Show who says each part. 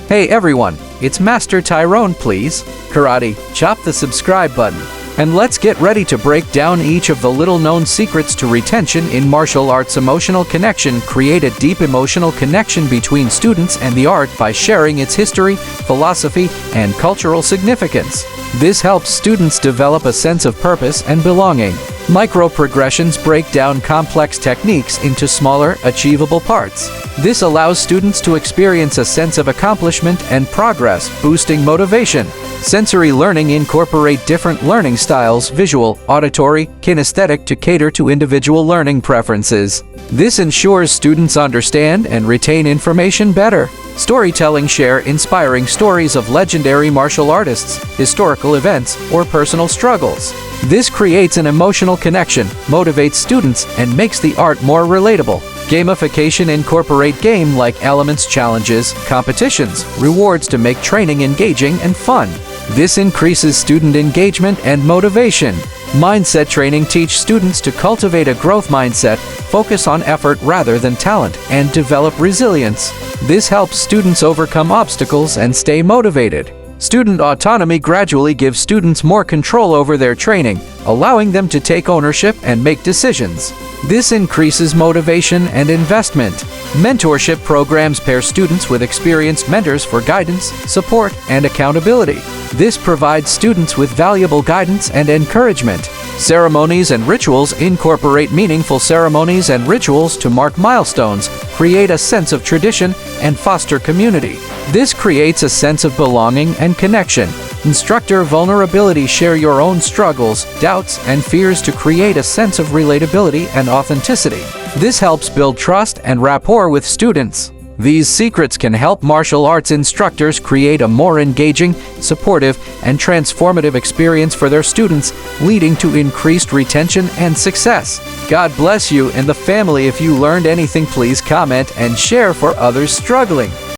Speaker 1: Hey everyone, it's Master Tyrone, please. Karate, chop the subscribe button. And let's get ready to break down each of the little-known secrets to retention in martial arts. Emotional connection. Create a deep emotional connection between students and the art by sharing its history, philosophy, and cultural significance. This helps students develop a sense of purpose and belonging. Micro-progressions break down complex techniques into smaller, achievable parts. This allows students to experience a sense of accomplishment and progress, boosting motivation. Sensory learning. Incorporate different learning styles, visual, auditory, kinesthetic, to cater to individual learning preferences. This ensures students understand and retain information better. Storytelling. Share inspiring stories of legendary martial artists, historical events, or personal struggles. This creates an emotional connection, motivates students, and makes the art more relatable. Gamification. Incorporate game-like elements, challenges, competitions, rewards to make training engaging and fun. This increases student engagement and motivation. Mindset training. Teach students to cultivate a growth mindset, focus on effort rather than talent, and develop resilience. This helps students overcome obstacles and stay motivated. Student autonomy. Gradually give students more control over their training, allowing them to take ownership and make decisions. This increases motivation and investment. Mentorship programs pair students with experienced mentors for guidance, support, and accountability. This provides students with valuable guidance and encouragement. Ceremonies and rituals. Incorporate meaningful ceremonies and rituals to mark milestones, create a sense of tradition, and foster community. This creates a sense of belonging and connection. Instructor vulnerability. Share your own struggles, doubts, and fears to create a sense of relatability and authenticity. This helps build trust and rapport with students. These secrets can help martial arts instructors create a more engaging, supportive, and transformative experience for their students, leading to increased retention and success. God bless you and the family. If you learned anything, please comment and share for others struggling.